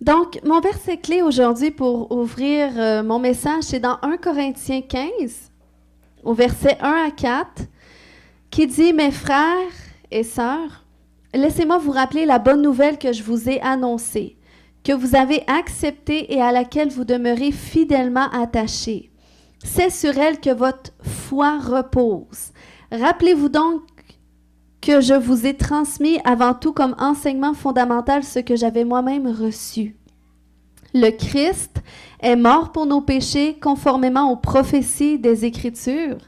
Donc, mon verset clé aujourd'hui pour ouvrir mon message, c'est dans 1 Corinthiens 15, au verset 1 à 4, qui dit « Mes frères et sœurs, laissez-moi vous rappeler la bonne nouvelle que je vous ai annoncée, que vous avez acceptée et à laquelle vous demeurez fidèlement attachés. C'est sur elle que votre foi repose. Rappelez-vous donc que je vous ai transmis avant tout comme enseignement fondamental ce que j'avais moi-même reçu. Le Christ est mort pour nos péchés conformément aux prophéties des Écritures.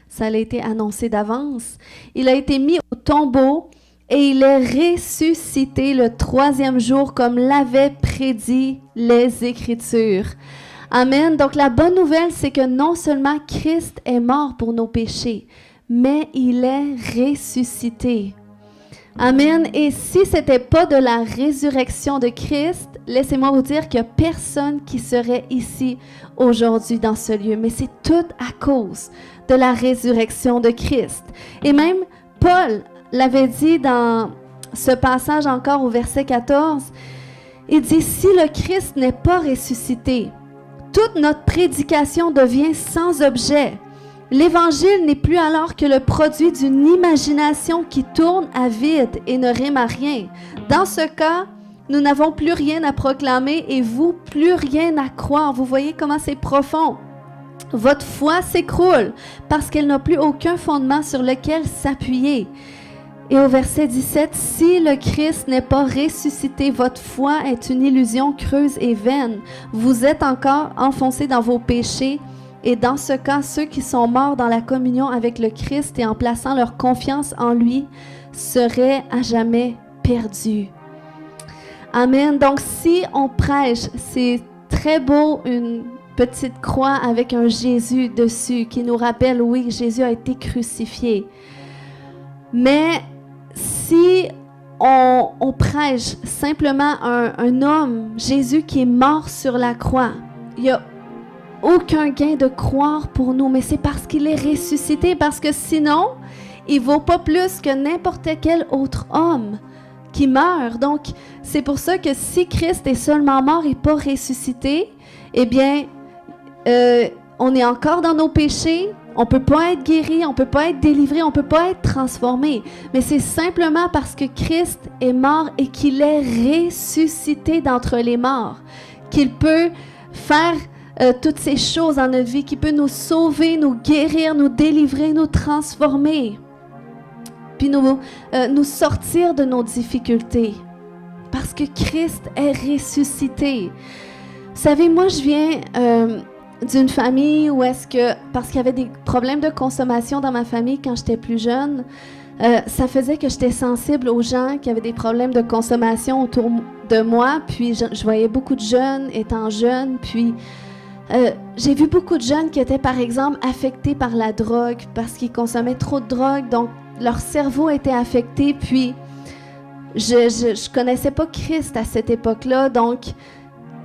Ça a été annoncé d'avance. Il a été mis au tombeau et il est ressuscité le 3e jour comme l'avaient prédit les Écritures. Amen. Donc la bonne nouvelle, c'est que non seulement Christ est mort pour nos péchés, mais il est ressuscité. Amen. Et si ce n'était pas de la résurrection de Christ, laissez-moi vous dire qu'il n'y a personne qui serait ici aujourd'hui dans ce lieu. Mais c'est tout à cause de la résurrection de Christ. Et même Paul l'avait dit dans ce passage encore au verset 14, il dit « Si le Christ n'est pas ressuscité, toute notre prédication devient sans objet. » L'Évangile n'est plus alors que le produit d'une imagination qui tourne à vide et ne rime à rien. Dans ce cas, nous n'avons plus rien à proclamer et vous, plus rien à croire. Vous voyez comment c'est profond. Votre foi s'écroule parce qu'elle n'a plus aucun fondement sur lequel s'appuyer. Et au verset 17, « Si le Christ n'est pas ressuscité, votre foi est une illusion creuse et vaine. Vous êtes encore enfoncés dans vos péchés. » Et dans ce cas, ceux qui sont morts dans la communion avec le Christ et en plaçant leur confiance en lui seraient à jamais perdus. Amen. Donc, si on prêche, c'est très beau, une petite croix avec un Jésus dessus qui nous rappelle, oui, Jésus a été crucifié. Mais si on prêche simplement un homme, Jésus qui est mort sur la croix, il y a aucun gain de croire pour nous, mais c'est parce qu'il est ressuscité, parce que sinon, il ne vaut pas plus que n'importe quel autre homme qui meurt. Donc, c'est pour ça que si Christ est seulement mort et pas ressuscité, eh bien, on est encore dans nos péchés, on ne peut pas être guéri, on ne peut pas être délivré, on ne peut pas être transformé. Mais c'est simplement parce que Christ est mort et qu'il est ressuscité d'entre les morts qu'il peut faire toutes ces choses dans notre vie, qui peut nous sauver, nous guérir, nous délivrer, nous transformer, puis nous sortir de nos difficultés, parce que Christ est ressuscité. Vous savez, moi, je viens d'une famille où parce qu'il y avait des problèmes de consommation dans ma famille quand j'étais plus jeune, ça faisait que j'étais sensible aux gens qui avaient des problèmes de consommation autour de moi, puis je voyais beaucoup de jeunes étant jeunes, puis j'ai vu beaucoup de jeunes qui étaient, par exemple, affectés par la drogue parce qu'ils consommaient trop de drogue, donc leur cerveau était affecté, puis je connaissais pas Christ à cette époque-là, donc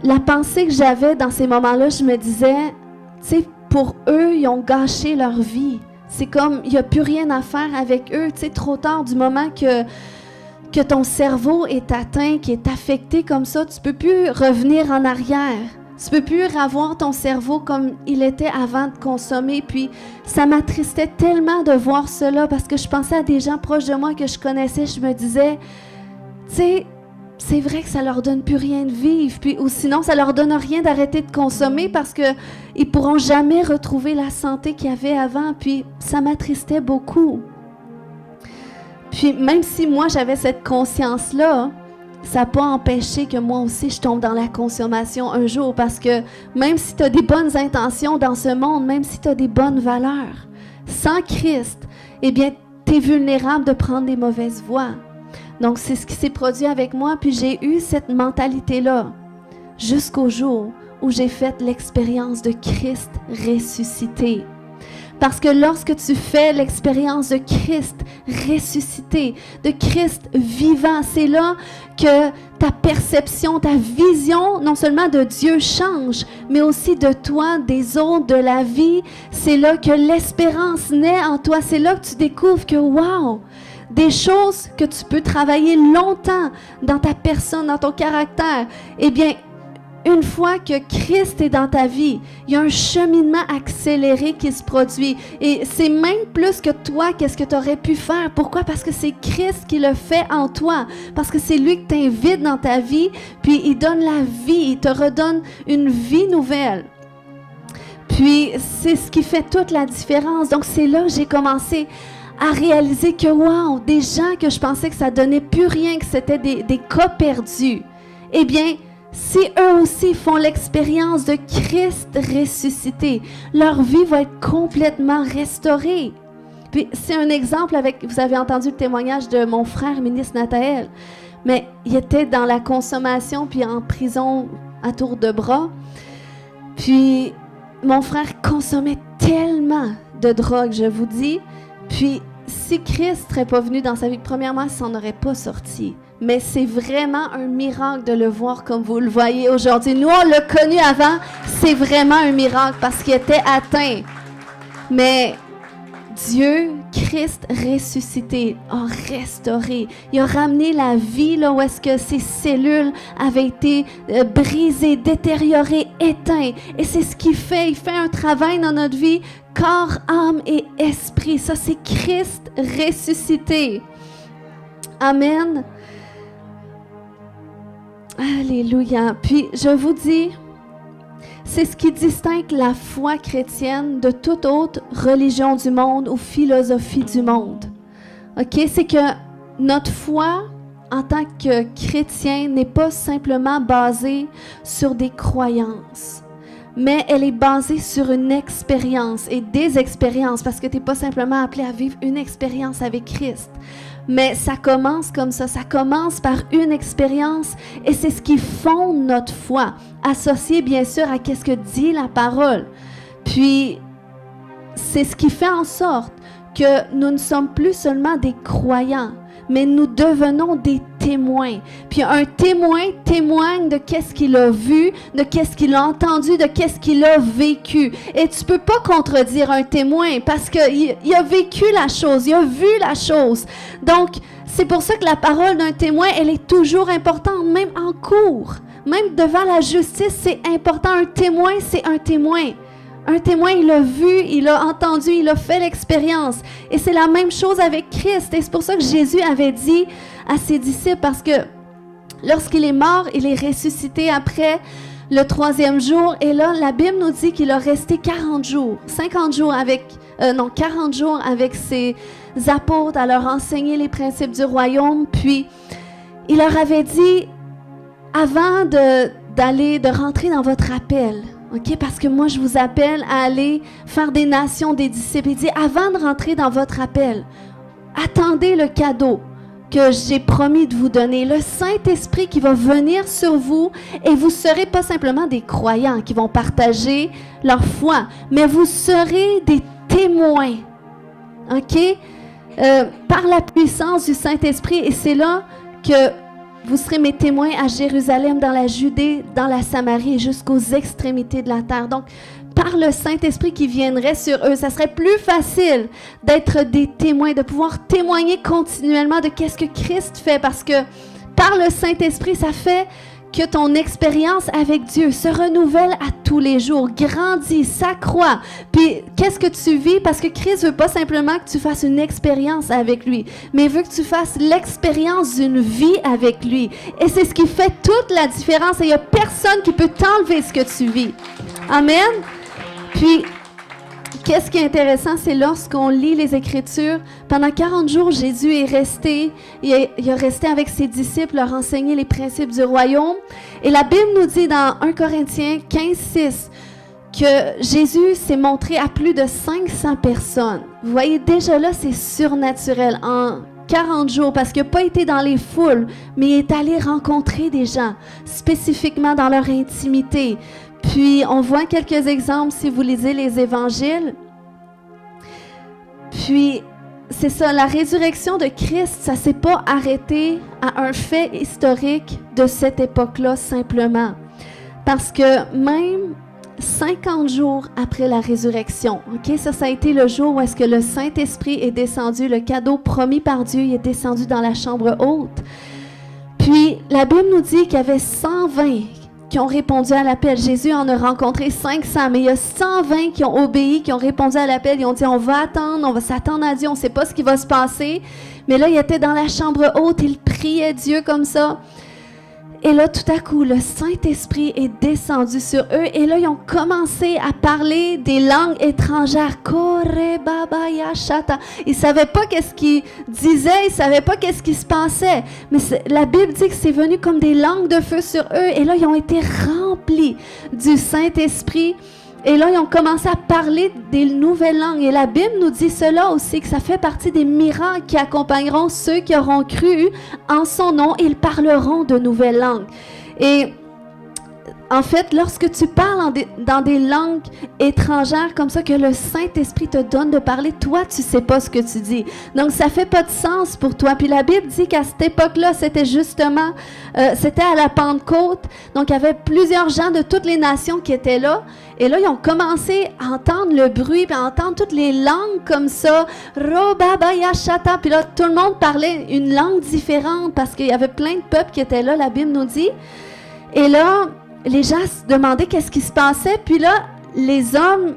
la pensée que j'avais dans ces moments-là, je me disais, tu sais, pour eux, ils ont gâché leur vie. C'est comme, il n'y a plus rien à faire avec eux, tu sais, trop tard, du moment que ton cerveau est atteint, qui est affecté comme ça, tu peux plus revenir en arrière. Tu peux plus avoir ton cerveau comme il était avant de consommer. Puis ça m'attristait tellement de voir cela parce que je pensais à des gens proches de moi que je connaissais. Je me disais, tu sais, c'est vrai que ça leur donne plus rien de vivre. Puis, ou sinon, ça leur donne rien d'arrêter de consommer parce qu'ils pourront jamais retrouver la santé qu'il y avait avant. Puis ça m'attristait beaucoup. Puis même si moi, j'avais cette conscience-là, ça n'a pas empêché que moi aussi, je tombe dans la consommation un jour, parce que même si tu as des bonnes intentions dans ce monde, même si tu as des bonnes valeurs, sans Christ, eh bien, tu es vulnérable de prendre des mauvaises voies. Donc, c'est ce qui s'est produit avec moi, puis j'ai eu cette mentalité-là jusqu'au jour où j'ai fait l'expérience de Christ ressuscité. Parce que lorsque tu fais l'expérience de Christ ressuscité, de Christ vivant, c'est là que ta perception, ta vision, non seulement de Dieu change, mais aussi de toi, des autres, de la vie. C'est là que l'espérance naît en toi. C'est là que tu découvres que, wow, des choses que tu peux travailler longtemps dans ta personne, dans ton caractère, eh bien, une fois que Christ est dans ta vie, il y a un cheminement accéléré qui se produit. Et c'est même plus que toi, qu'est-ce que tu aurais pu faire. Pourquoi? Parce que c'est Christ qui le fait en toi. Parce que c'est lui qui t'invite dans ta vie, puis il donne la vie, il te redonne une vie nouvelle. Puis c'est ce qui fait toute la différence. Donc c'est là que j'ai commencé à réaliser que, wow, des gens que je pensais que ça donnait plus rien, que c'était des cas perdus, eh bien, si eux aussi font l'expérience de Christ ressuscité, leur vie va être complètement restaurée. Puis c'est un exemple avec, vous avez entendu le témoignage de mon frère ministre Nathaël, mais il était dans la consommation puis en prison à tour de bras. Puis mon frère consommait tellement de drogue, je vous dis. Puis si Christ serait pas venu dans sa vie, premièrement, il s'en aurait pas sorti. Mais c'est vraiment un miracle de le voir comme vous le voyez aujourd'hui. Nous, on l'a connu avant, c'est vraiment un miracle parce qu'il était atteint. Mais Dieu, Christ ressuscité, a restauré. Il a ramené la vie là où est-ce que ces cellules avaient été brisées, détériorées, éteintes. Et c'est ce qu'il fait. Il fait un travail dans notre vie, corps, âme et esprit. Ça, c'est Christ ressuscité. Amen. Alléluia. Puis, je vous dis, c'est ce qui distingue la foi chrétienne de toute autre religion du monde ou philosophie du monde. OK? C'est que notre foi, en tant que chrétien, n'est pas simplement basée sur des croyances, mais elle est basée sur une expérience et des expériences, parce que tu n'es pas simplement appelé à vivre une expérience avec Christ. Mais ça commence comme ça commence par une expérience et c'est ce qui fonde notre foi, associé bien sûr à ce que dit la parole. Puis, c'est ce qui fait en sorte que nous ne sommes plus seulement des croyants, mais nous devenons des témoins. Puis un témoin témoigne de qu'est-ce qu'il a vu, de qu'est-ce qu'il a entendu, de qu'est-ce qu'il a vécu. Et tu peux pas contredire un témoin parce qu'il a vécu la chose, il a vu la chose. Donc, c'est pour ça que la parole d'un témoin, elle est toujours importante, même en cours. Même devant la justice, c'est important. Un témoin, c'est un témoin. Un témoin, il a vu, il a entendu, il a fait l'expérience. Et c'est la même chose avec Christ. Et c'est pour ça que Jésus avait dit à ses disciples, parce que lorsqu'il est mort, il est ressuscité après le 3e jour. Et là, la Bible nous dit qu'il a resté 40 jours, 40 jours avec ses apôtres à leur enseigner les principes du royaume. Puis, il leur avait dit, avant de rentrer dans votre appel, OK, parce que moi, je vous appelle à aller faire des nations, des disciples. Il dit, avant de rentrer dans votre appel, attendez le cadeau que j'ai promis de vous donner, le Saint-Esprit qui va venir sur vous et vous serez pas simplement des croyants qui vont partager leur foi, mais vous serez des témoins, OK, par la puissance du Saint-Esprit. Et c'est là que vous serez mes témoins à Jérusalem, dans la Judée, dans la Samarie et jusqu'aux extrémités de la terre. Donc, par le Saint-Esprit qui viendrait sur eux, ça serait plus facile d'être des témoins, de pouvoir témoigner continuellement de qu'est-ce que Christ fait. Parce que par le Saint-Esprit, ça fait que ton expérience avec Dieu se renouvelle à tous les jours, grandit, s'accroît. Puis, qu'est-ce que tu vis? Parce que Christ veut pas simplement que tu fasses une expérience avec lui, mais il veut que tu fasses l'expérience d'une vie avec lui. Et c'est ce qui fait toute la différence. Et il n'y a personne qui peut t'enlever ce que tu vis. Amen. Puis, qu'est-ce qui est intéressant, c'est lorsqu'on lit les Écritures, pendant 40 jours, Jésus est resté, il a resté avec ses disciples, leur enseigner les principes du royaume. Et la Bible nous dit dans 1 Corinthiens 15:6 que Jésus s'est montré à plus de 500 personnes. Vous voyez, déjà là, c'est surnaturel. En 40 jours, parce qu'il n'a pas été dans les foules, mais il est allé rencontrer des gens, spécifiquement dans leur intimité. Puis, on voit quelques exemples si vous lisez les évangiles. Puis, c'est ça, la résurrection de Christ, ça ne s'est pas arrêté à un fait historique de cette époque-là simplement. Parce que même 50 jours après la résurrection. OK? Ça a été le jour où est-ce que le Saint-Esprit est descendu, le cadeau promis par Dieu, il est descendu dans la chambre haute. Puis, la Bible nous dit qu'il y avait 120 qui ont répondu à l'appel. Jésus en a rencontré 500, mais il y a 120 qui ont obéi, qui ont répondu à l'appel. Ils ont dit, on va attendre, on va s'attendre à Dieu, on ne sait pas ce qui va se passer. Mais là, ils étaient dans la chambre haute, ils priaient Dieu comme ça. Et là, tout à coup, le Saint-Esprit est descendu sur eux. Et là, ils ont commencé à parler des langues étrangères. Ils ne savaient pas qu'est-ce qu'ils disaient, ils ne savaient pas qu'est-ce qui se passait. Mais la Bible dit que c'est venu comme des langues de feu sur eux. Et là, ils ont été remplis du Saint-Esprit. Et là, ils ont commencé à parler des nouvelles langues. Et la Bible nous dit cela aussi, que ça fait partie des miracles qui accompagneront ceux qui auront cru en son nom. Ils parleront de nouvelles langues. Et en fait, lorsque tu parles dans des langues étrangères comme ça, que le Saint-Esprit te donne de parler, toi, tu ne sais pas ce que tu dis. Donc, ça ne fait pas de sens pour toi. Puis la Bible dit qu'à cette époque-là, c'était justement, c'était à la Pentecôte. Donc, il y avait plusieurs gens de toutes les nations qui étaient là. Et là, ils ont commencé à entendre le bruit, puis à entendre toutes les langues comme ça. Robabaya-shata. Puis là, tout le monde parlait une langue différente parce qu'il y avait plein de peuples qui étaient là, la Bible nous dit. Et là, les gens se demandaient qu'est-ce qui se passait. Puis là, les hommes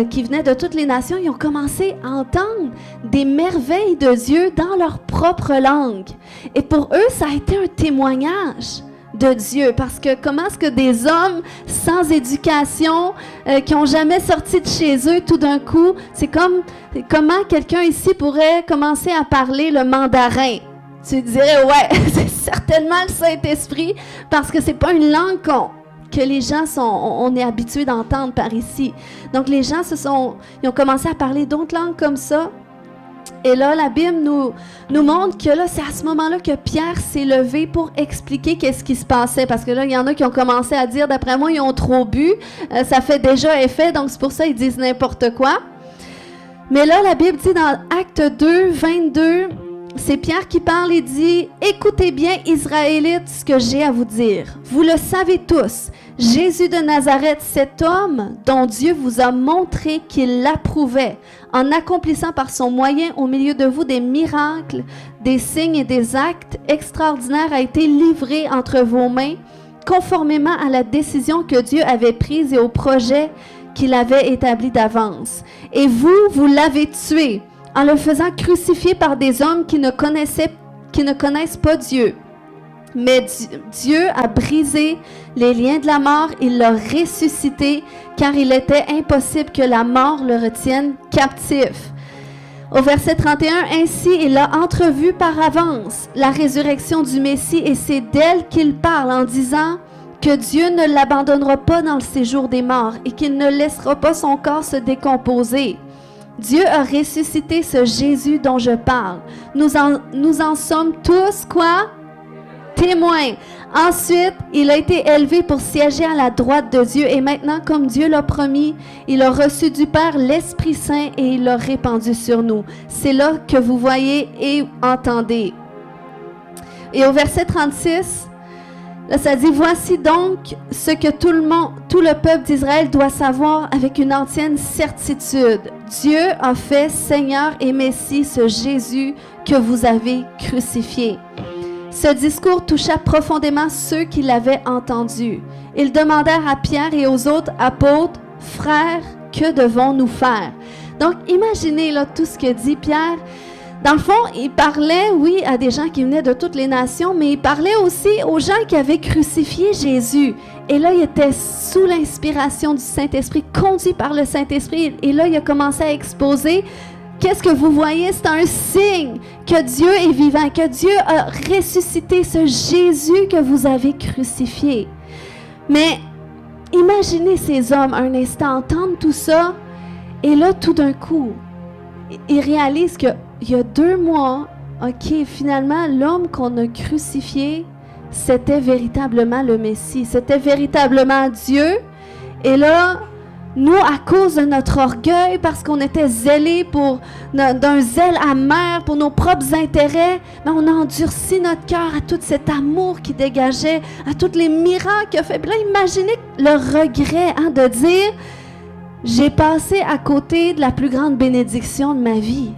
qui venaient de toutes les nations, ils ont commencé à entendre des merveilles de Dieu dans leur propre langue. Et pour eux, ça a été un témoignage de Dieu. Parce que comment est-ce que des hommes sans éducation, qui n'ont jamais sorti de chez eux, tout d'un coup, c'est comme comment quelqu'un ici pourrait commencer à parler le mandarin. Tu dirais, ouais, c'est certainement le Saint-Esprit, parce que c'est pas une langue que les gens on est habitués d'entendre par ici. Donc, les gens ils ont commencé à parler d'autres langues comme ça. Et là, la Bible nous montre que là, c'est à ce moment-là que Pierre s'est levé pour expliquer qu'est-ce qui se passait. Parce que là, il y en a qui ont commencé à dire, d'après moi, ils ont trop bu. Ça fait déjà effet, donc c'est pour ça qu'ils disent n'importe quoi. Mais là, la Bible dit dans Acte 2, 22... c'est Pierre qui parle et dit « Écoutez bien, Israélites, ce que j'ai à vous dire. Vous le savez tous, Jésus de Nazareth, cet homme dont Dieu vous a montré qu'il l'approuvait, en accomplissant par son moyen au milieu de vous des miracles, des signes et des actes extraordinaires, a été livré entre vos mains, conformément à la décision que Dieu avait prise et au projet qu'il avait établi d'avance. Et vous l'avez tué, en le faisant crucifier par des hommes qui ne connaissent pas Dieu. Mais Dieu a brisé les liens de la mort, il l'a ressuscité, car il était impossible que la mort le retienne captif. Au verset 31, ainsi il a entrevu par avance la résurrection du Messie, et c'est d'elle qu'il parle en disant que Dieu ne l'abandonnera pas dans le séjour des morts et qu'il ne laissera pas son corps se décomposer. Dieu a ressuscité ce Jésus dont je parle. Nous en sommes tous, quoi? Témoins. Ensuite, il a été élevé pour siéger à la droite de Dieu. Et maintenant, comme Dieu l'a promis, il a reçu du Père l'Esprit Saint et il l'a répandu sur nous. C'est là que vous voyez et entendez. Et au verset 36, là, ça dit, voici donc ce que tout le peuple d'Israël doit savoir avec une entière certitude. Dieu a fait Seigneur et Messie ce Jésus que vous avez crucifié. Ce discours toucha profondément ceux qui l'avaient entendu. Ils demandèrent à Pierre et aux autres apôtres, « Frères, que devons-nous faire? » Donc, imaginez là, tout ce que dit Pierre. Dans le fond, il parlait, oui, à des gens qui venaient de toutes les nations, mais il parlait aussi aux gens qui avaient crucifié Jésus. Et là, il était sous l'inspiration du Saint-Esprit, conduit par le Saint-Esprit. Et là, il a commencé à exposer, qu'est-ce que vous voyez? C'est un signe que Dieu est vivant, que Dieu a ressuscité ce Jésus que vous avez crucifié. Mais imaginez ces hommes un instant entendre tout ça, et là, tout d'un coup, ils réalisent que il y a 2 mois, OK, finalement, l'homme qu'on a crucifié, c'était véritablement le Messie. C'était véritablement Dieu. Et là, Nous, à cause de notre orgueil, parce qu'on était zélés d'un zèle amer pour nos propres intérêts, mais on a endurci notre cœur à tout cet amour qui dégageait, à tous les miracles qu'il a fait. Puis là, imaginez le regret de dire, j'ai passé à côté de la plus grande bénédiction de ma vie.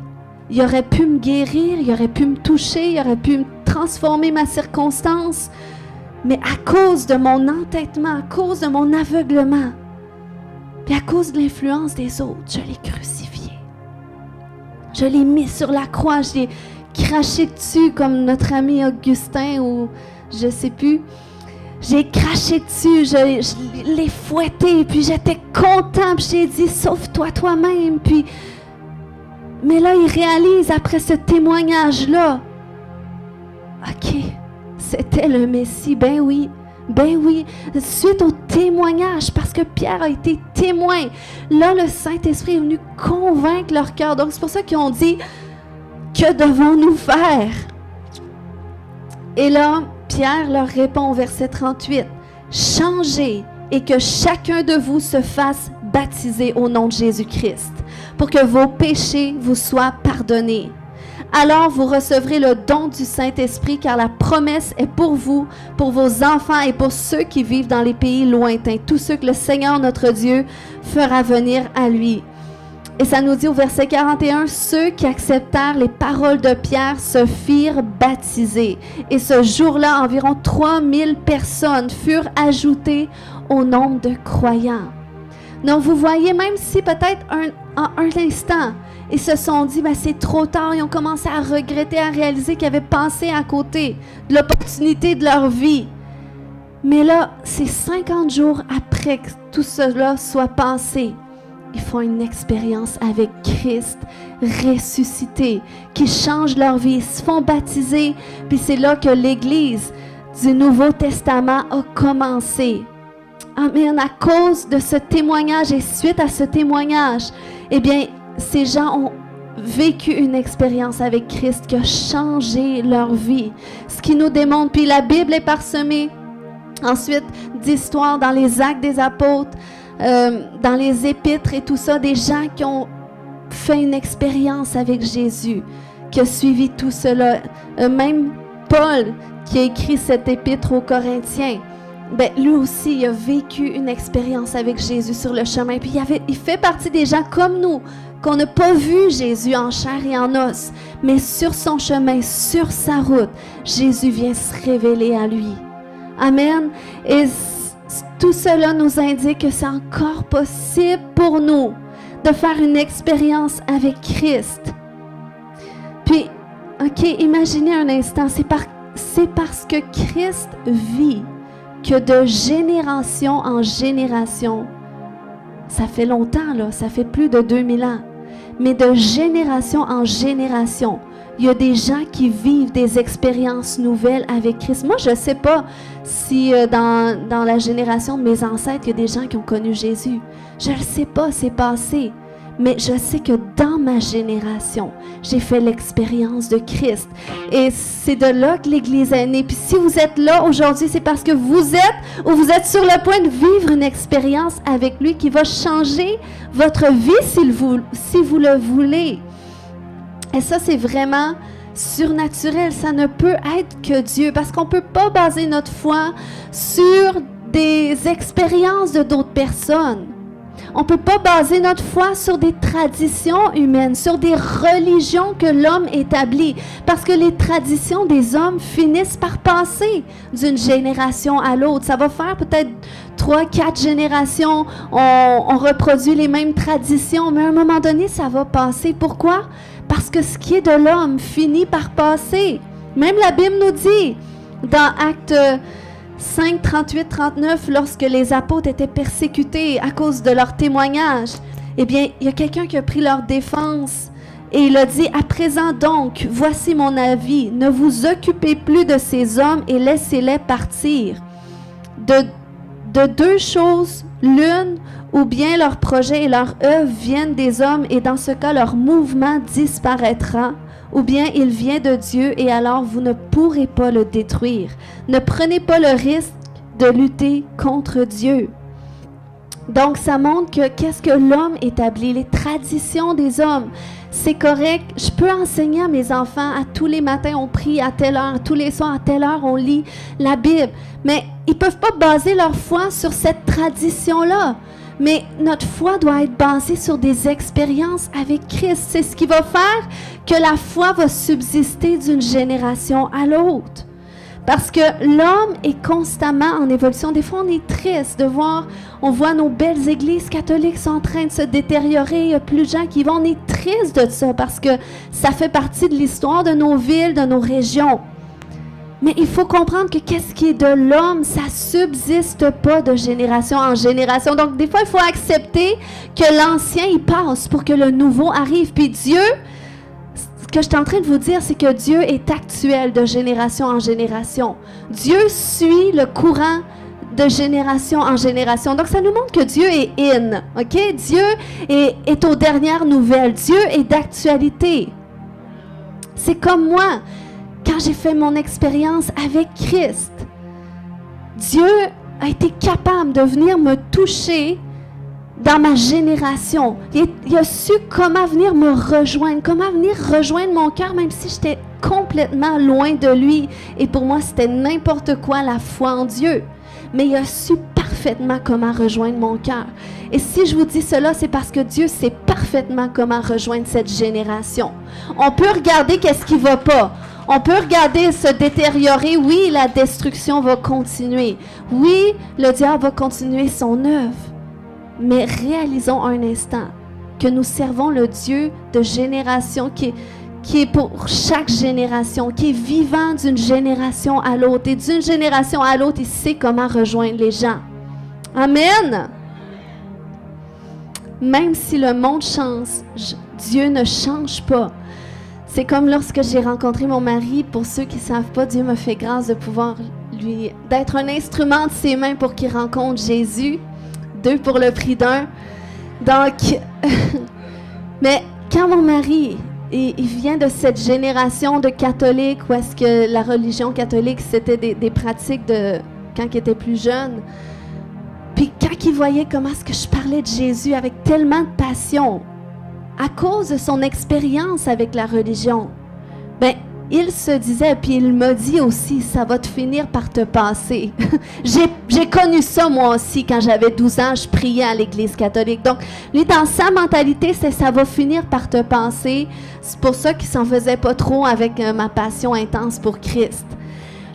Il aurait pu me guérir, il aurait pu me toucher, il aurait pu me transformer ma circonstance, mais à cause de mon entêtement, à cause de mon aveuglement, puis à cause de l'influence des autres, je l'ai crucifié. Je l'ai mis sur la croix, je l'ai craché dessus comme notre ami Augustin ou je ne sais plus. J'ai craché dessus, je l'ai fouetté, puis j'étais content, puis j'ai dit « Sauve-toi toi-même ». Mais là, il réalise après ce témoignage-là, « OK, c'était le Messie, ben oui ». Ben oui, suite au témoignage, parce que Pierre a été témoin, là, le Saint-Esprit est venu convaincre leur cœur. Donc, c'est pour ça qu'ils ont dit, que devons-nous faire? Et là, Pierre leur répond au verset 38, « Changez et que chacun de vous se fasse baptiser au nom de Jésus-Christ, pour que vos péchés vous soient pardonnés. Alors vous recevrez le don du Saint-Esprit, car la promesse est pour vous, pour vos enfants et pour ceux qui vivent dans les pays lointains, tous ceux que le Seigneur notre Dieu fera venir à lui. » Et ça nous dit au verset 41, « Ceux qui acceptèrent les paroles de Pierre se firent baptiser. Et ce jour-là, environ 3000 personnes furent ajoutées au nombre de croyants. » Donc vous voyez, même si peut-être en un instant, ils se sont dit, c'est trop tard, ils ont commencé à regretter, à réaliser qu'ils avaient passé à côté de l'opportunité de leur vie. Mais là, c'est 50 jours après que tout cela soit passé, ils font une expérience avec Christ ressuscité, qui change leur vie, ils se font baptiser, puis c'est là que l'Église du Nouveau Testament a commencé. Amen. À cause de ce témoignage et suite à ce témoignage, eh bien, ces gens ont vécu une expérience avec Christ qui a changé leur vie. Ce qui nous démontre, puis la Bible est parsemée ensuite d'histoires dans les Actes des Apôtres, dans les Épîtres et tout ça, des gens qui ont fait une expérience avec Jésus, qui a suivi tout cela. Même Paul, qui a écrit cette épître aux Corinthiens, lui aussi, il a vécu une expérience avec Jésus sur le chemin. Puis il fait partie des gens comme nous, qu'on n'a pas vu Jésus en chair et en os, mais sur son chemin, sur sa route, Jésus vient se révéler à lui. Amen. Et tout cela nous indique que c'est encore possible pour nous de faire une expérience avec Christ. Puis, OK, imaginez un instant, c'est parce que Christ vit que de génération en génération, ça fait longtemps, là, ça fait plus de 2000 ans, mais de génération en génération, il y a des gens qui vivent des expériences nouvelles avec Christ. Moi, je ne sais pas si dans la génération de mes ancêtres, il y a des gens qui ont connu Jésus. Je ne sais pas, c'est passé. Mais je sais que dans ma génération, j'ai fait l'expérience de Christ. Et c'est de là que l'Église est née. Puis si vous êtes là aujourd'hui, c'est parce que vous êtes sur le point de vivre une expérience avec lui qui va changer votre vie si vous le voulez. Et ça, c'est vraiment surnaturel. Ça ne peut être que Dieu. Parce qu'on ne peut pas baser notre foi sur des expériences de d'autres personnes. On ne peut pas baser notre foi sur des traditions humaines, sur des religions que l'homme établit, parce que les traditions des hommes finissent par passer d'une génération à l'autre. Ça va faire peut-être 3-4 générations, on reproduit les mêmes traditions, mais à un moment donné, ça va passer. Pourquoi? Parce que ce qui est de l'homme finit par passer. Même la Bible nous dit, dans Actes 5, 38, 39, lorsque les apôtres étaient persécutés à cause de leur témoignage, eh bien, il y a quelqu'un qui a pris leur défense et il a dit, « À présent donc, voici mon avis, ne vous occupez plus de ces hommes et laissez-les partir. De deux choses, l'une, ou bien leur projet et leur œuvre viennent des hommes et dans ce cas, leur mouvement disparaîtra. Ou bien il vient de Dieu et alors vous ne pourrez pas le détruire. Ne prenez pas le risque de lutter contre Dieu. » Donc, ça montre que qu'est-ce que l'homme établit, les traditions des hommes. C'est correct. Je peux enseigner à mes enfants, à tous les matins, on prie à telle heure, tous les soirs, à telle heure, on lit la Bible. Mais ils ne peuvent pas baser leur foi sur cette tradition-là. Mais notre foi doit être basée sur des expériences avec Christ. C'est ce qui va faire que la foi va subsister d'une génération à l'autre. Parce que l'homme est constamment en évolution. Des fois, on est triste de voir, on voit nos belles églises catholiques sont en train de se détériorer. Il n'y a plus de gens qui vont. On est triste de ça parce que ça fait partie de l'histoire de nos villes, de nos régions. Mais il faut comprendre que qu'est-ce qui est de l'homme, ça ne subsiste pas de génération en génération. Donc, des fois, il faut accepter que l'ancien, il passe pour que le nouveau arrive. Puis Dieu, ce que je suis en train de vous dire, c'est que Dieu est actuel de génération en génération. Dieu suit le courant de génération en génération. Donc, ça nous montre que Dieu est in, OK? Dieu est aux dernières nouvelles. Dieu est d'actualité. C'est comme moi. Quand j'ai fait mon expérience avec Christ, Dieu a été capable de venir me toucher dans ma génération. Il a su comment venir me rejoindre, comment venir rejoindre mon cœur, même si j'étais complètement loin de lui. Et pour moi, c'était n'importe quoi la foi en Dieu. Mais il a su parfaitement comment rejoindre mon cœur. Et si je vous dis cela, c'est parce que Dieu sait parfaitement comment rejoindre cette génération. On peut regarder qu'est-ce qui ne va pas. On peut regarder se détériorer. Oui, la destruction va continuer. Oui, le diable va continuer son œuvre. Mais réalisons un instant que nous servons le Dieu de génération qui est pour chaque génération, qui est vivant d'une génération à l'autre. Et d'une génération à l'autre, il sait comment rejoindre les gens. Amen. Même si le monde change, Dieu ne change pas. C'est comme lorsque j'ai rencontré mon mari. Pour ceux qui ne savent pas, Dieu m'a fait grâce de pouvoir d'être un instrument de ses mains pour qu'il rencontre Jésus. 2 pour le prix d'un. Donc, mais quand mon mari, il vient de cette génération de catholiques où est-ce que la religion catholique, c'était des pratiques de quand il était plus jeune. Puis quand il voyait comment est-ce que je parlais de Jésus avec tellement de passion, à cause de son expérience avec la religion, ben il se disait, puis il m'a dit aussi, ça va te finir par te passer. J'ai connu ça moi aussi quand j'avais 12 ans, je priais à l'église catholique. Donc, lui, dans sa mentalité, c'est ça va finir par te passer. C'est pour ça qu'il s'en faisait pas trop avec ma passion intense pour Christ.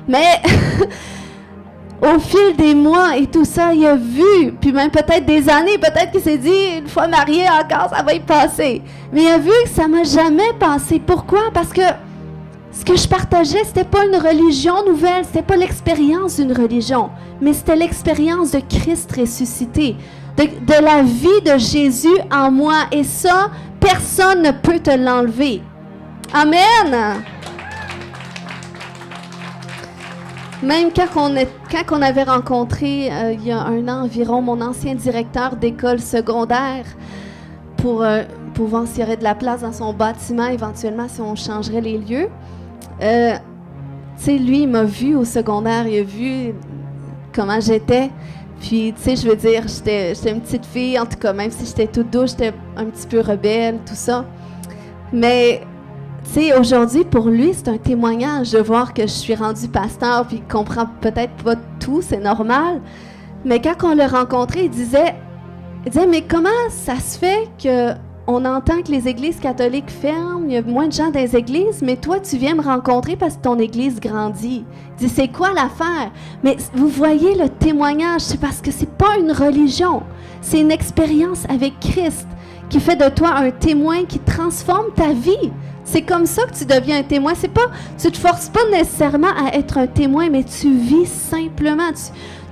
Mais au fil des mois et tout ça, il a vu, puis même peut-être des années, peut-être qu'il s'est dit, une fois marié encore, ça va y passer. Mais il a vu que ça m'a jamais passé. Pourquoi? Parce que ce que je partageais, c'était pas une religion nouvelle, c'était pas l'expérience d'une religion, mais c'était l'expérience de Christ ressuscité, de la vie de Jésus en moi. Et ça, personne ne peut te l'enlever. Amen! Même quand on avait rencontré, il y a 1 an environ, mon ancien directeur d'école secondaire pour voir s'il y aurait de la place dans son bâtiment, éventuellement si on changerait les lieux. Tu sais, lui, il m'a vu au secondaire, il a vu comment j'étais. Puis, tu sais, je veux dire, j'étais une petite fille, en tout cas, même si j'étais toute douce, j'étais un petit peu rebelle, tout ça. Mais, tu sais, aujourd'hui, pour lui, c'est un témoignage de voir que je suis rendue pasteur, puis il comprend peut-être pas tout, c'est normal. Mais quand on l'a rencontré, il disait, mais comment ça se fait que on entend que les églises catholiques ferment, il y a moins de gens dans les églises, mais toi, tu viens me rencontrer parce que ton église grandit. Il dit, c'est quoi l'affaire? Mais vous voyez le témoignage, c'est parce que c'est pas une religion, c'est une expérience avec Christ qui fait de toi un témoin qui transforme ta vie. C'est comme ça que tu deviens un témoin. C'est pas, tu te forces pas nécessairement à être un témoin, mais tu vis simplement.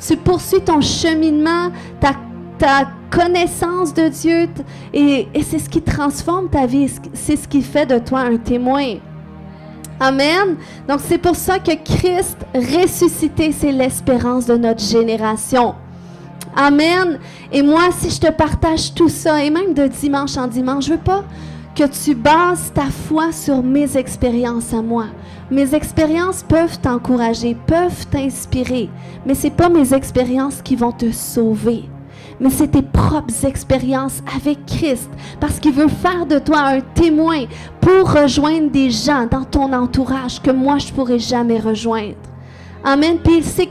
Tu poursuis ton cheminement, ta connaissance de Dieu, et c'est ce qui transforme ta vie. C'est ce qui fait de toi un témoin. Amen. Donc, c'est pour ça que Christ ressuscité, c'est l'espérance de notre génération. Amen. Et moi, si je te partage tout ça, et même de dimanche en dimanche, je veux pas que tu bases ta foi sur mes expériences à moi. Mes expériences peuvent t'encourager, peuvent t'inspirer, mais c'est pas mes expériences qui vont te sauver. mais c'est tes propres expériences avec Christ, parce qu'il veut faire de toi un témoin pour rejoindre des gens dans ton entourage que moi, je ne pourrais jamais rejoindre. Amen. Puis il sait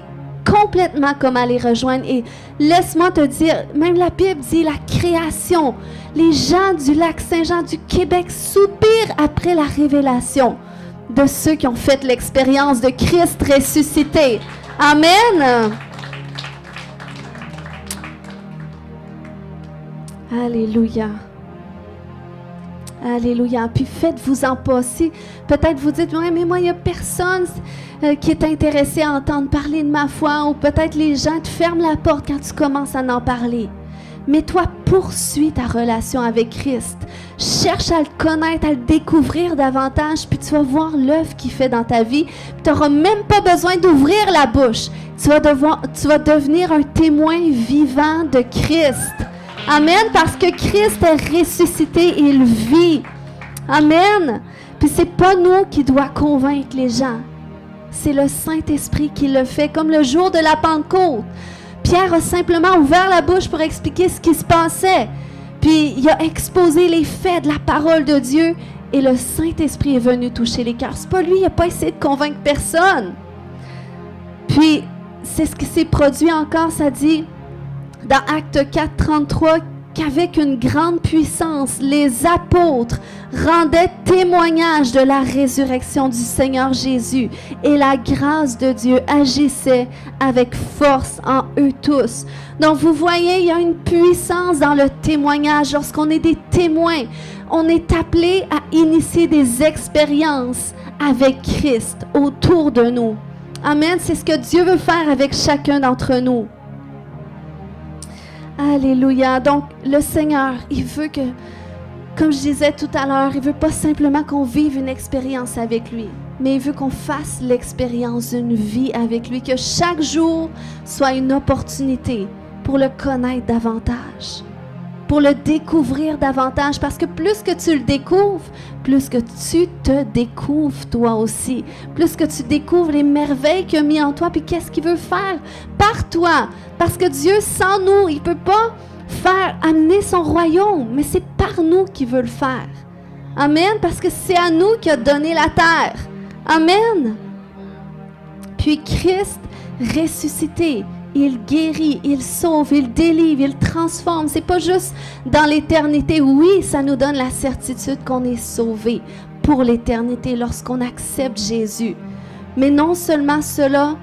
complètement comment les rejoindre. Et laisse-moi te dire, même la Bible dit la création. Les gens du lac Saint-Jean, du Québec, soupirent après la révélation de ceux qui ont fait l'expérience de Christ ressuscité. Amen. Alléluia. Alléluia. Puis faites-vous-en pas. Si peut-être vous dites, ouais, mais moi, il n'y a personne qui est intéressé à entendre parler de ma foi, ou peut-être les gens te ferment la porte quand tu commences à en parler. Mais toi, poursuis ta relation avec Christ. Cherche à le connaître, à le découvrir davantage, puis tu vas voir l'œuvre qu'il fait dans ta vie. Tu n'auras même pas besoin d'ouvrir la bouche. Tu vas devenir un témoin vivant de Christ. Amen, parce que Christ est ressuscité, il vit. Amen. Puis c'est pas nous qui doit convaincre les gens. C'est le Saint-Esprit qui le fait, comme le jour de la Pentecôte. Pierre a simplement ouvert la bouche pour expliquer ce qui se passait. Puis il a exposé les faits de la parole de Dieu et le Saint-Esprit est venu toucher les cœurs. C'est pas lui, il n'a pas essayé de convaincre personne. Puis c'est ce qui s'est produit encore, ça dit dans Actes 4, 33, qu'avec une grande puissance, les apôtres rendaient témoignage de la résurrection du Seigneur Jésus et la grâce de Dieu agissait avec force en eux tous. Donc vous voyez, il y a une puissance dans le témoignage. Lorsqu'on est des témoins, on est appelé à initier des expériences avec Christ autour de nous. Amen, c'est ce que Dieu veut faire avec chacun d'entre nous. Alléluia. Donc, le Seigneur, il veut que, comme je disais tout à l'heure, il veut pas simplement qu'on vive une expérience avec lui, mais il veut qu'on fasse l'expérience d'une vie avec lui, que chaque jour soit une opportunité pour le connaître davantage, pour le découvrir davantage, parce que plus que tu le découvres, plus que tu te découvres toi aussi, plus que tu découvres les merveilles qu'il a mis en toi, puis qu'est-ce qu'il veut faire par toi, parce que Dieu, sans nous, il ne peut pas amener son royaume, mais c'est par nous qu'il veut le faire. Amen, parce que c'est à nous qu'il a donné la terre. Amen. Puis Christ ressuscité, il guérit, il sauve, il délivre, il transforme. C'est pas juste dans l'éternité. Oui, ça nous donne la certitude qu'on est sauvé pour l'éternité lorsqu'on accepte Jésus. Mais non seulement cela,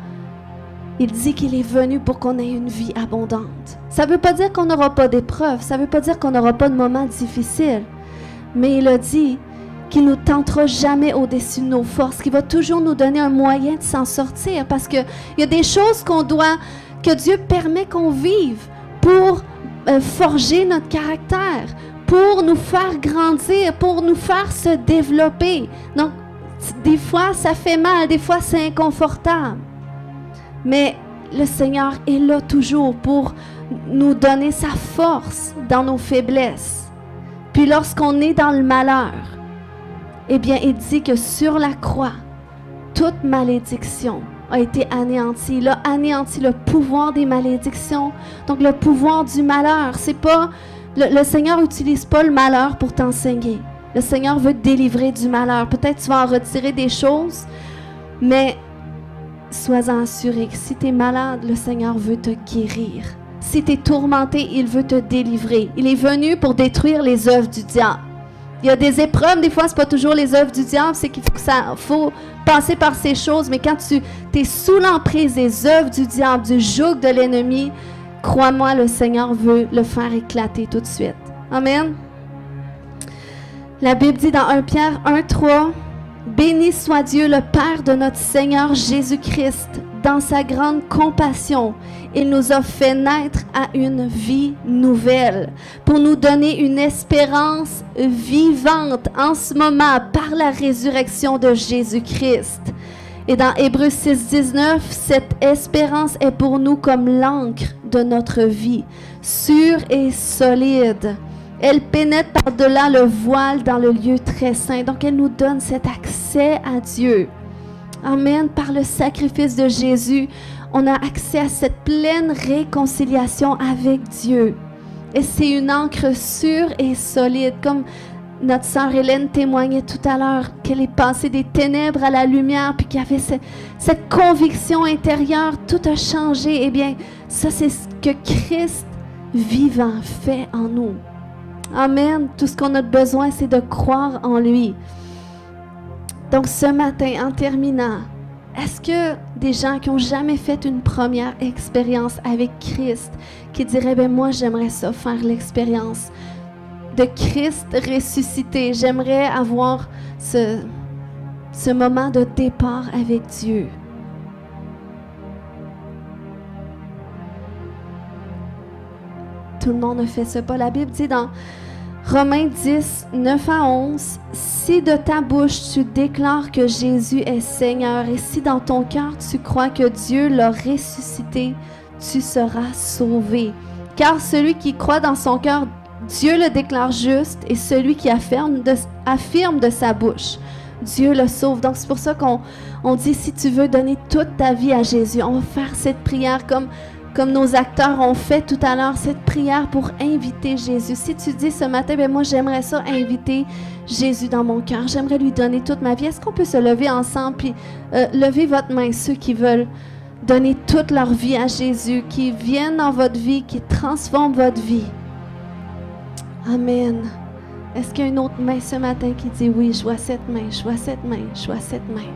il dit qu'il est venu pour qu'on ait une vie abondante. Ça ne veut pas dire qu'on n'aura pas d'épreuves, ça ne veut pas dire qu'on n'aura pas de moments difficiles. Mais il a dit qu'il ne nous tentera jamais au-dessus de nos forces, qu'il va toujours nous donner un moyen de s'en sortir, parce qu'il y a des choses que Dieu permet qu'on vive pour forger notre caractère, pour nous faire grandir, pour nous faire se développer. Donc, des fois, ça fait mal, des fois, c'est inconfortable. Mais le Seigneur est là toujours pour nous donner sa force dans nos faiblesses. Puis lorsqu'on est dans le malheur, eh bien, il dit que sur la croix, toute malédiction a été anéantie. Il a anéanti le pouvoir des malédictions, donc le pouvoir du malheur. C'est pas le Seigneur n'utilise pas le malheur pour t'enseigner. Le Seigneur veut te délivrer du malheur. Peut-être tu vas en retirer des choses, mais sois-en assuré que si tu es malade, le Seigneur veut te guérir. Si tu es tourmenté, il veut te délivrer. Il est venu pour détruire les œuvres du diable. Il y a des épreuves, des fois, ce n'est pas toujours les œuvres du diable, c'est qu'il faut passer par ces choses. Mais quand tu es sous l'emprise des œuvres du diable, du joug de l'ennemi, crois-moi, le Seigneur veut le faire éclater tout de suite. Amen. La Bible dit dans 1 Pierre 1,3, « Béni soit Dieu, le Père de notre Seigneur Jésus-Christ, dans sa grande compassion, il nous a fait naître à une vie nouvelle, pour nous donner une espérance vivante en ce moment par la résurrection de Jésus-Christ. » Et dans Hébreux 6, 19, cette espérance est pour nous comme l'encre de notre vie, sûre et solide. Elle pénètre par-delà le voile dans le lieu très saint. Donc, elle nous donne cet accès à Dieu. Amen. Par le sacrifice de Jésus, on a accès à cette pleine réconciliation avec Dieu. Et c'est une ancre sûre et solide, comme notre sœur Hélène témoignait tout à l'heure, qu'elle est passée des ténèbres à la lumière, puis qu'il y avait cette conviction intérieure, tout a changé. Eh bien, ça, c'est ce que Christ vivant fait en nous. Amen. Tout ce qu'on a besoin, c'est de croire en lui. Donc, ce matin, en terminant, est-ce que des gens qui n'ont jamais fait une première expérience avec Christ, qui diraient, ben moi, j'aimerais ça, faire l'expérience de Christ ressuscité. J'aimerais avoir ce moment de départ avec Dieu. Tout le monde ne fait ça pas. La Bible dit dans Romains 10, 9 à 11, « Si de ta bouche tu déclares que Jésus est Seigneur et si dans ton cœur tu crois que Dieu l'a ressuscité, tu seras sauvé. Car celui qui croit dans son cœur, Dieu le déclare juste et celui qui affirme de sa bouche, Dieu le sauve. » Donc c'est pour ça qu'on dit, si tu veux donner toute ta vie à Jésus, on va faire cette prière comme nos acteurs ont fait tout à l'heure, cette prière pour inviter Jésus. Si tu dis ce matin, ben moi j'aimerais ça inviter Jésus dans mon cœur, j'aimerais lui donner toute ma vie. Est-ce qu'on peut se lever ensemble puis lever votre main, ceux qui veulent donner toute leur vie à Jésus, qui viennent dans votre vie, qui transforment votre vie. Amen. Est-ce qu'il y a une autre main ce matin qui dit oui, je vois cette main, je vois cette main, je vois cette main,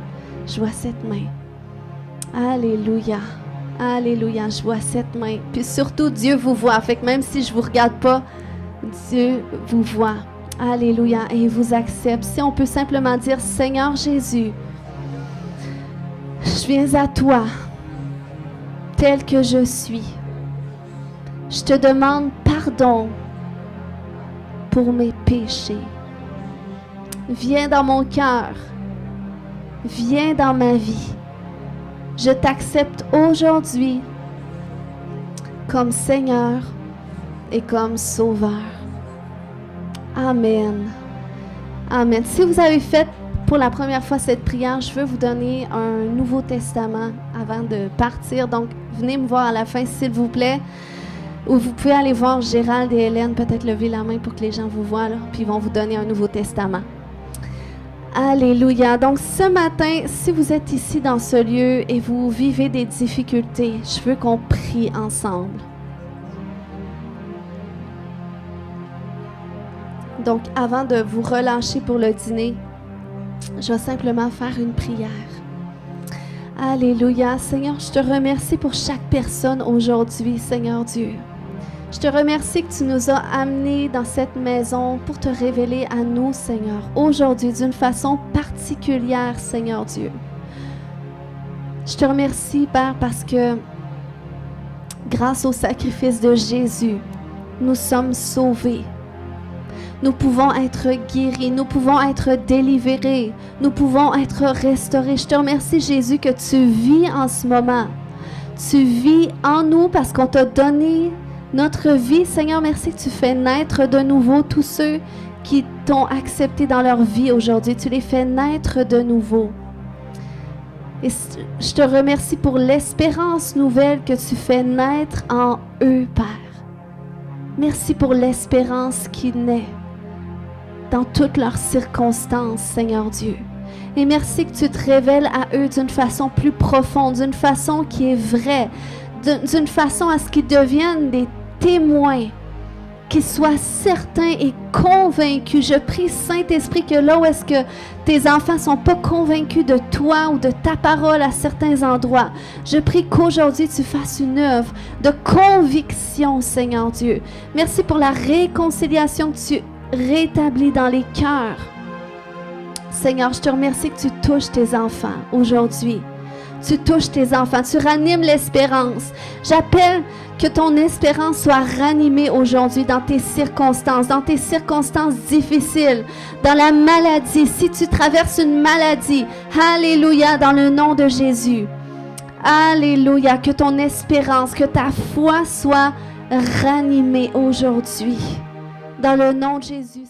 je vois cette main. Alléluia. Alléluia, je vois cette main. Puis surtout, Dieu vous voit. Fait que même si je ne vous regarde pas, Dieu vous voit. Alléluia. Et il vous accepte. Si on peut simplement dire, Seigneur Jésus, je viens à toi, tel que je suis. Je te demande pardon pour mes péchés. Viens dans mon cœur. Viens dans ma vie. Je t'accepte aujourd'hui comme Seigneur et comme Sauveur. Amen. Amen. Si vous avez fait pour la première fois cette prière, je veux vous donner un Nouveau Testament avant de partir. Donc, venez me voir à la fin, s'il vous plaît. Ou vous pouvez aller voir Gérald et Hélène, peut-être lever la main pour que les gens vous voient, là, puis ils vont vous donner un Nouveau Testament. Alléluia. Donc, ce matin, si vous êtes ici dans ce lieu et vous vivez des difficultés, je veux qu'on prie ensemble. Donc, avant de vous relâcher pour le dîner, je vais simplement faire une prière. Alléluia. Seigneur, je te remercie pour chaque personne aujourd'hui, Seigneur Dieu. Je te remercie que tu nous as amenés dans cette maison pour te révéler à nous, Seigneur, aujourd'hui d'une façon particulière, Seigneur Dieu. Je te remercie, Père, parce que grâce au sacrifice de Jésus, nous sommes sauvés. Nous pouvons être guéris, nous pouvons être délivrés, nous pouvons être restaurés. Je te remercie, Jésus, que tu vis en ce moment. Tu vis en nous parce qu'on t'a donné notre vie. Seigneur, merci que tu fais naître de nouveau tous ceux qui t'ont accepté dans leur vie aujourd'hui. Tu les fais naître de nouveau. Et je te remercie pour l'espérance nouvelle que tu fais naître en eux, Père. Merci pour l'espérance qui naît dans toutes leurs circonstances, Seigneur Dieu. Et merci que tu te révèles à eux d'une façon plus profonde, d'une façon qui est vraie, d'une façon à ce qu'ils deviennent des témoins, qu'ils soient certains et convaincus. Je prie, Saint-Esprit, que là où est-ce que tes enfants ne sont pas convaincus de toi ou de ta parole à certains endroits, je prie qu'aujourd'hui tu fasses une œuvre de conviction, Seigneur Dieu. Merci pour la réconciliation que tu rétablis dans les cœurs. Seigneur, je te remercie que tu touches tes enfants aujourd'hui. Tu touches tes enfants, tu ranimes l'espérance. J'appelle que ton espérance soit ranimée aujourd'hui dans tes circonstances difficiles, dans la maladie. Si tu traverses une maladie, alléluia, dans le nom de Jésus. Alléluia, que ton espérance, que ta foi soit ranimée aujourd'hui. Dans le nom de Jésus.